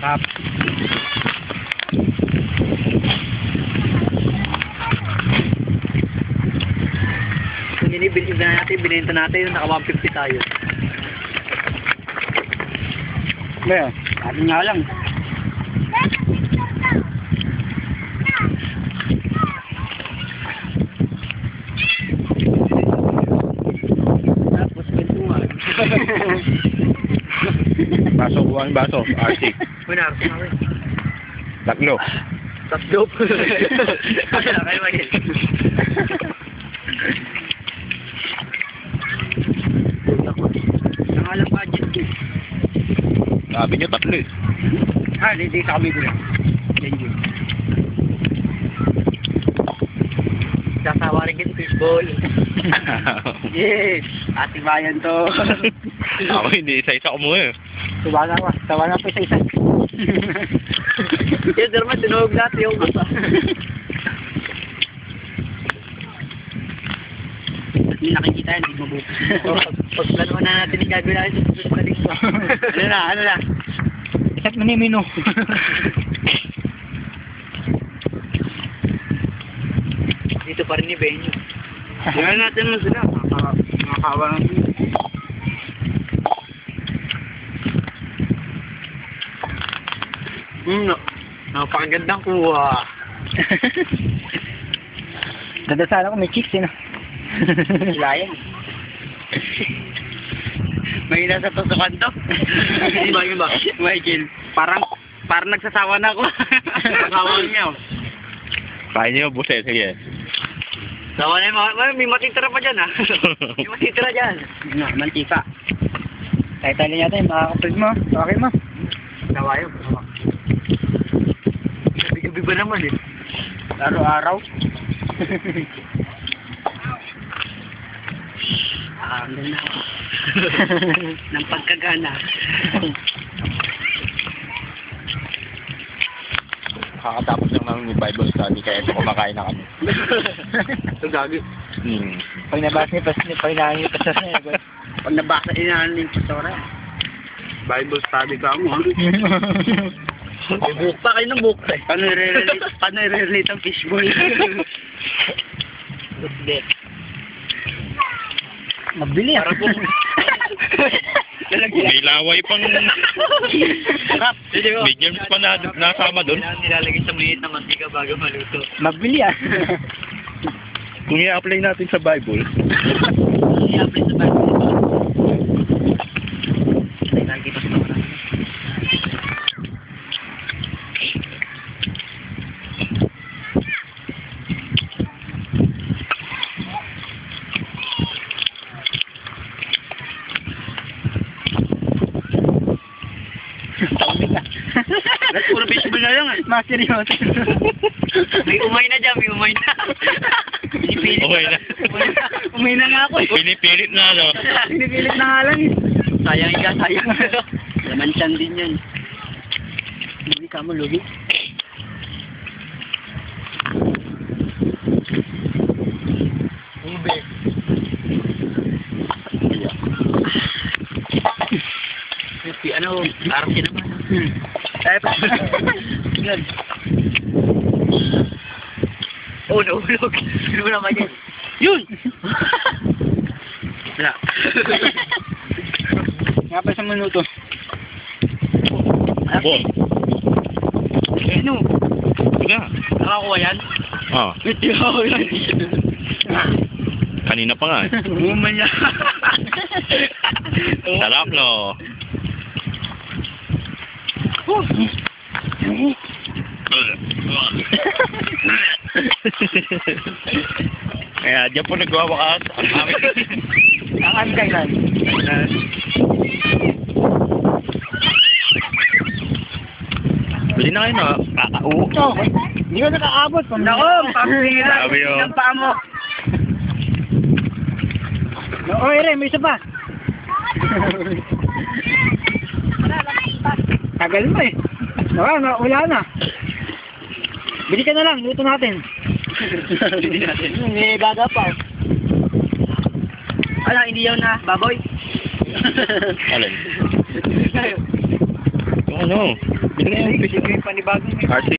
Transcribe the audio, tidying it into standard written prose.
Tap. Kung binibili na natin, binenta natin, naka 150 tayo. Ba, sabi nga lang. Tapos kwentuhan. Baso, kuha yung baso. Arctic. Wala, wala. Tatlo. Tatlo po. Wala kayo magil. Nangalang budget ko. Sabi niyo tatlo eh. Hindi sa kami ko lang. Yan yun. Sasawa rin yung fishball. Yes! Ati bayan to. Ako hindi, isa-isa ko muna eh. Tawa na po isa-isa. Yes, Derman, tinuhog natin yung gusto. Hindi nakikita yan, hindi mabuti. Pagplanuhan na natin yung gagawin natin sa susunod na linggo. Ano na? Isat mo na yung menu. Dito pa rin ni Benyo. Tingnan natin mo sila. Nakakawa natin. Napakagandang kuha. Ganda sana kung may chicks yun. Sila yan. May nasa tusukan to. Hindi ba? Michael, parang nagsasawa na ako. Sawa niya. Kaya niyo, buset. Sige. Sawa na yung may matitira pa dyan ha. May matitira dyan. Mantika. Kahit tali natin, makakapag mo. Okay mo. Sawa yun. Gabi-gabi ba naman eh? Araw-araw. Ang ganda ng pagkagana. Kakatapos lang namin yung Bible study kaya ito kumakain na kami. Ito gagi. Pag nabasa niya, pag inahin yung pasas na yun. Pag nabasa, inahan yung pasora. Bible study ka mo ha? Buhok pa kayo ng buhok eh. Paano i-relate ang fishball? Mabili ah. May laway pang... May germs pa na nasama doon. Nilalagay sa maliit na mantika bago maluto. Mabili ah. Kung i-apply natin sa Bible. I-apply sa Bible. Ay, nakikita sa mga. Puro fishball na lang eh. Mas seryoso. May umay na dyan, may umay na. Okay na. Umay na nga ako eh. Pinipilit na ano. Pinipilit na nga lang eh. Sayang ka, sayang. Laman siyan din yan. Hindi ka mo lugi. Ube. Ano, arap siya naman. Yan. Oh, naulog. Ano naman yan? Yun! Wala. Nga pa sa minuto. Bon. Ano? Sige. Nakakuha yan? Ah, Hindi ako yan. kanina pa nga eh. Woman niya. Sarap no. Kaya dyan po nagwawakas ang aming Ang aming kailan. Bili na kayo na. Oo. Hindi ko nakakaabot. Nako, pamira. Sabi yun. Ang paa mo. Oo, ere, may isa pa. Tagal mo eh. Wala na. Bili ka na lang, luto natin. Hindi natin. May gaga pa. Hindi yaw na, baboy. Alin? ano, bili kayo ng fish. Yung panibagong RC